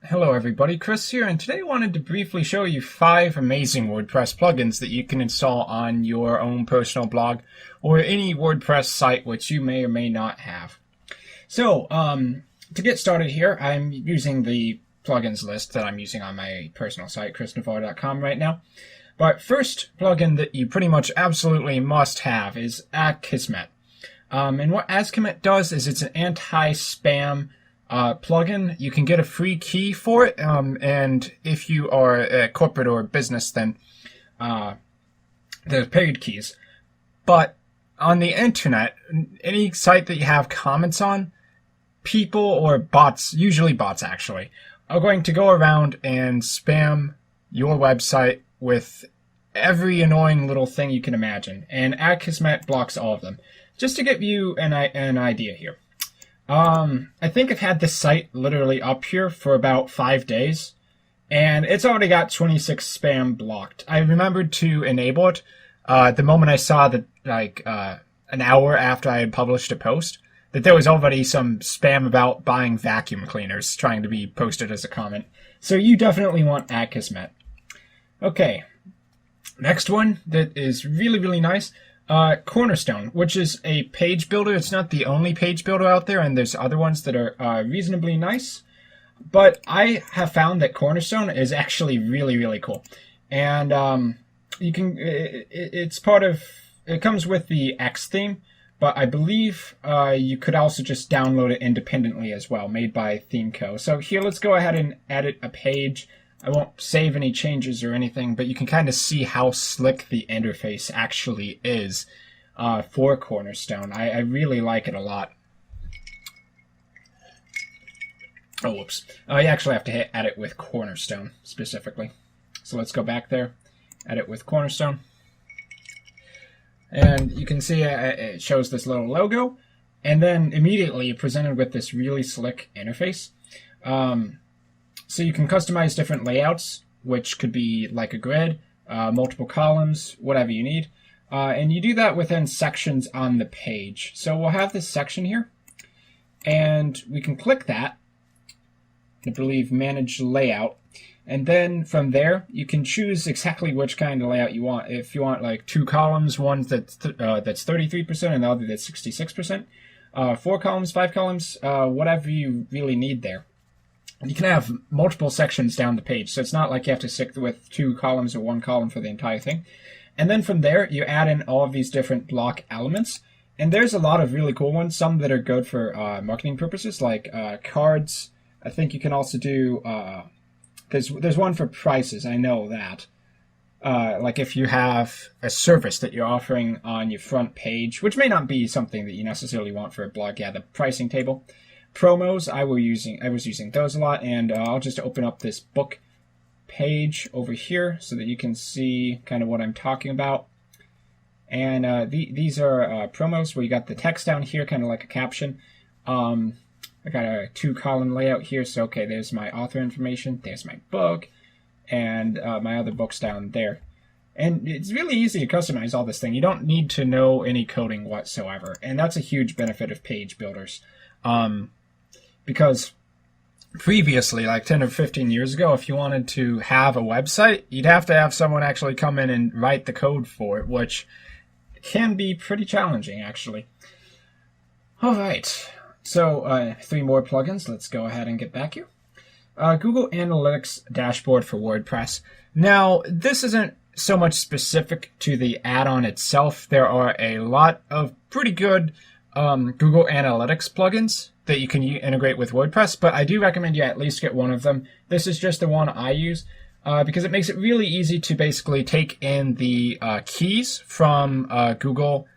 Hello everybody, Chris here, and today I wanted to briefly show you 5 amazing WordPress plugins that you can install on your own personal blog or any WordPress site which you may or may not have. So, to get started here, I'm using the plugins list that I'm using on my personal site, chrisnavarro.com right now. But first plugin that you pretty much absolutely must have is Akismet. And what Akismet does is it's an anti-spam plugin. You can get a free key for it, and if you are a corporate or a business, then there's paid keys. But on the internet, any site that you have comments on, people or bots, usually bots actually, are going to go around and spam your website with every annoying little thing you can imagine, and Akismet blocks all of them. Just to give you an idea here. I think I've had this site literally up here for about 5 days, and it's already got 26 spam blocked. I remembered to enable it the moment I saw that, an hour after I had published a post, that there was already some spam about buying vacuum cleaners trying to be posted as a comment. So you definitely want Akismet. Okay, next one that is really, really nice. Cornerstone, which is a page builder. It's not the only page builder out there, and there's other ones that are reasonably nice. But I have found that Cornerstone is actually really, really cool. And you can, it's part of, it comes with the X theme, but I believe you could also just download it independently as well, made by ThemeCo. So here, let's go ahead and edit a page. I won't save any changes or anything, but you can kind of see how slick the interface actually is for Cornerstone. I really like it a lot. Oh, whoops. You actually have to hit edit with Cornerstone specifically. So let's go back there, edit with Cornerstone. And you can see it shows this little logo, and then immediately you're presented with this really slick interface. So you can customize different layouts, which could be like a grid, multiple columns, whatever you need. And you do that within sections on the page. So we'll have this section here, and we can click that, I believe Manage Layout. And then from there, you can choose exactly which kind of layout you want. If you want like 2 columns, one that's 33% and the other that's 66%, 4 columns, 5 columns, whatever you really need there. You can have multiple sections down the page, so it's not like you have to stick with 2 columns or 1 column for the entire thing. And then from there, you add in all of these different block elements, and there's a lot of really cool ones, some that are good for marketing purposes, like cards. I think you can also do, there's one for prices, I know that. Like if you have a service that you're offering on your front page, which may not be something that you necessarily want for a blog, yeah, the pricing table. Promos, I was using those a lot, and I'll just open up this book page over here so that you can see kind of what I'm talking about. And these are promos where you got the text down here, kind of like a caption. I got a 2-column layout here, so okay, there's my author information, there's my book, and my other books down there. And it's really easy to customize all this thing. You don't need to know any coding whatsoever, and that's a huge benefit of page builders. Because previously, like 10 or 15 years ago, if you wanted to have a website, you'd have to have someone actually come in and write the code for it, which can be pretty challenging, actually. All right, so 3 more plugins. Let's go ahead and get back here. Google Analytics Dashboard for WordPress. Now, this isn't so much specific to the add-on itself. There are a lot of pretty good Google Analytics plugins that you can integrate with WordPress, but I do recommend you at least get one of them. This is just the one I use because it makes it really easy to basically take in the keys from Google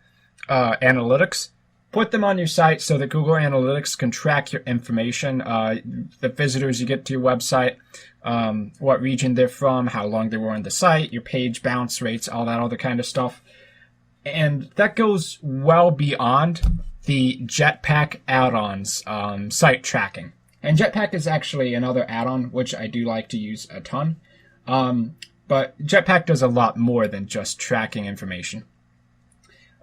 Analytics, put them on your site so that Google Analytics can track your information, the visitors you get to your website, what region they're from, how long they were on the site, your page bounce rates, all that other kind of stuff. And that goes well beyond the Jetpack add-ons site tracking. And Jetpack is actually another add-on which I do like to use a ton. But Jetpack does a lot more than just tracking information.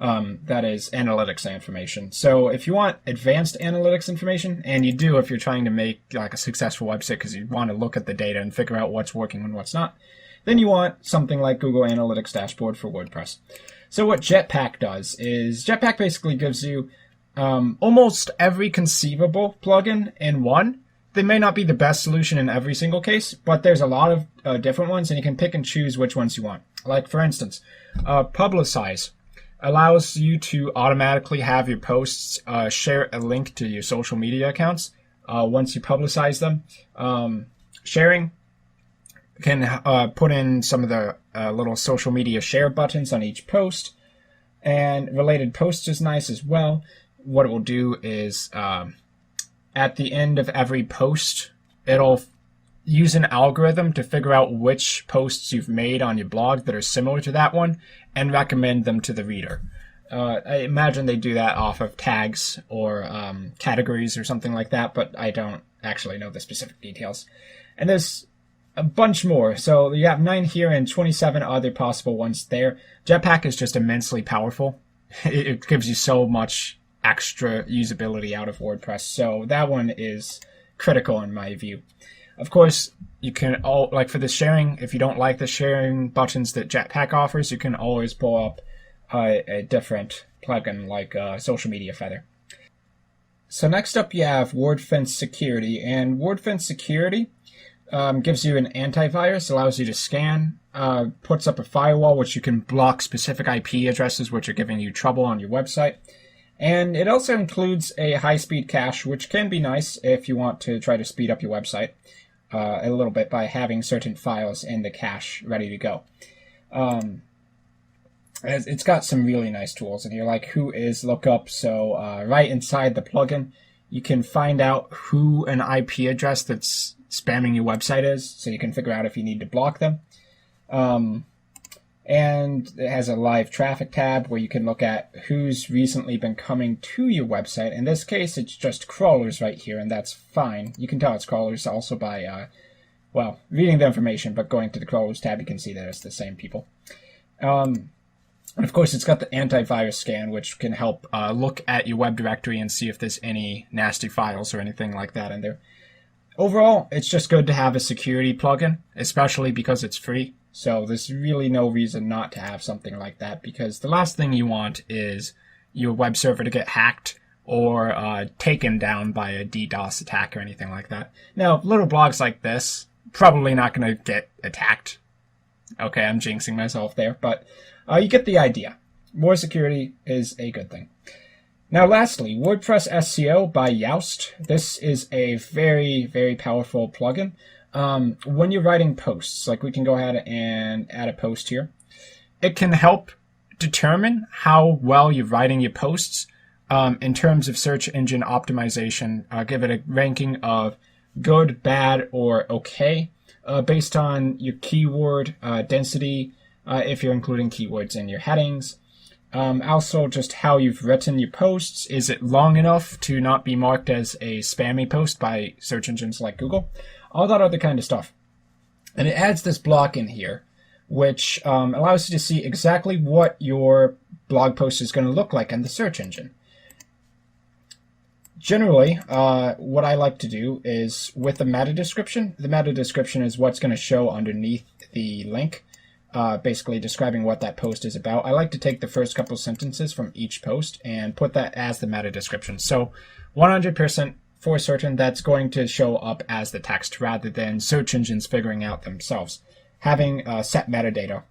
that is analytics information. So if you want advanced analytics information, and you do if you're trying to make like a successful website because you want to look at the data and figure out what's working and what's not, then you want something like Google Analytics Dashboard for WordPress. So what Jetpack does is Jetpack basically gives you almost every conceivable plugin in one. They may not be the best solution in every single case, but there's a lot of different ones, and you can pick and choose which ones you want. Like, for instance, Publicize allows you to automatically have your posts share a link to your social media accounts once you publicize them. Sharing can put in some of the little social media share buttons on each post, and related posts is nice as well. What it will do is at the end of every post, it'll use an algorithm to figure out which posts you've made on your blog that are similar to that one and recommend them to the reader. I imagine they do that off of tags or categories or something like that, but I don't actually know the specific details. And there's a bunch more. So you have 9 here and 27 other possible ones there. Jetpack is just immensely powerful. It gives you so much extra usability out of WordPress. So that one is critical in my view. Of course, you can like for the sharing, if you don't like the sharing buttons that Jetpack offers, you can always pull up a different plugin like Social Media Feather. So next up you have WordFence Security, and WordFence Security gives you an antivirus, allows you to scan, puts up a firewall which you can block specific IP addresses which are giving you trouble on your website. And it also includes a high-speed cache, which can be nice if you want to try to speed up your website a little bit by having certain files in the cache ready to go. It's got some really nice tools in here, like Who Is Lookup. So right inside the plugin, you can find out who an IP address that's spamming your website is, so you can figure out if you need to block them. And it has a live traffic tab where you can look at who's recently been coming to your website. In this case, it's just crawlers right here, and that's fine. You can tell it's crawlers also by, reading the information, but going to the crawlers tab, you can see that it's the same people. And of course, it's got the antivirus scan, which can help look at your web directory and see if there's any nasty files or anything like that in there. Overall, it's just good to have a security plugin, especially because it's free. So there's really no reason not to have something like that, because the last thing you want is your web server to get hacked or taken down by a DDoS attack or anything like that. Now, little blogs like this, probably not going to get attacked. Okay, I'm jinxing myself there, but you get the idea. More security is a good thing. Now, lastly, WordPress SEO by Yoast. This is a very, very powerful plugin. When you're writing posts, like we can go ahead and add a post here, it can help determine how well you're writing your posts in terms of search engine optimization. Give it a ranking of good, bad, or okay based on your keyword density, if you're including keywords in your headings. Also, just how you've written your posts. Is it long enough to not be marked as a spammy post by search engines like Google? All that other kind of stuff. And it adds this block in here, which allows you to see exactly what your blog post is going to look like in the search engine. Generally, what I like to do is with the meta description. The meta description is what's going to show underneath the link, basically describing what that post is about. I like to take the first couple sentences from each post and put that as the meta description. So 100% for certain that's going to show up as the text rather than search engines figuring out themselves. Having set metadata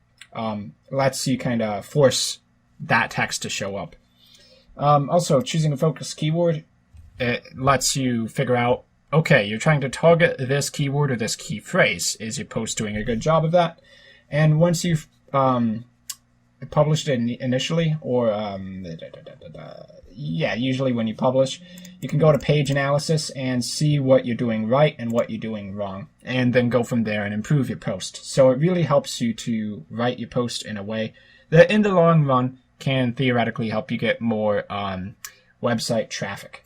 lets you kind of force that text to show up. Also, choosing a focus keyword, it lets you figure out, okay, you're trying to target this keyword or this key phrase. Is your post doing a good job of that? And once you've published it initially, or usually when you publish, you can go to page analysis and see what you're doing right and what you're doing wrong, and then go from there and improve your post. So it really helps you to write your post in a way that in the long run can theoretically help you get more website traffic.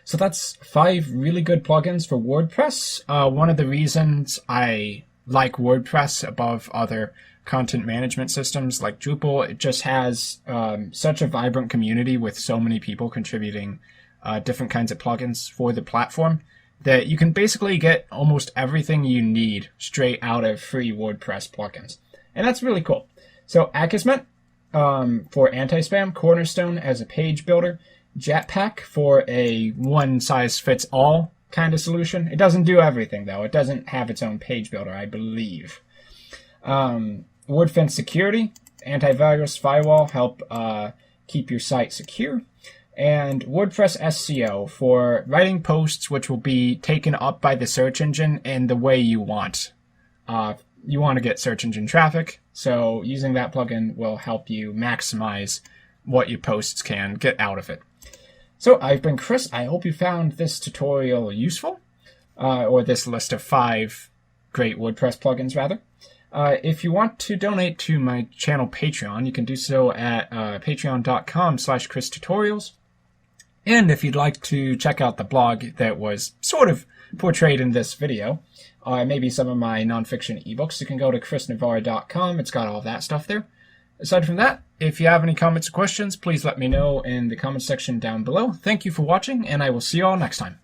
So that's 5 really good plugins for WordPress. One of the reasons I like WordPress above other content management systems like Drupal. It just has such a vibrant community with so many people contributing different kinds of plugins for the platform that you can basically get almost everything you need straight out of free WordPress plugins. And that's really cool. So Akismet for anti-spam, Cornerstone as a page builder, Jetpack for a one-size-fits-all kind of solution. It doesn't do everything, though. It doesn't have its own page builder, I believe. WordFence Security, antivirus firewall, help keep your site secure. And WordPress SEO for writing posts which will be taken up by the search engine in the way you want. You want to get search engine traffic, so using that plugin will help you maximize what your posts can get out of it. So I've been Chris. I hope you found this tutorial useful, or this list of 5 great WordPress plugins, rather. If you want to donate to my channel Patreon, you can do so at patreon.com/ChrisTutorials. And if you'd like to check out the blog that was sort of portrayed in this video, maybe some of my nonfiction ebooks, you can go to chrisnavarra.com. It's got all that stuff there. Aside from that, if you have any comments or questions, please let me know in the comments section down below. Thank you for watching, and I will see you all next time.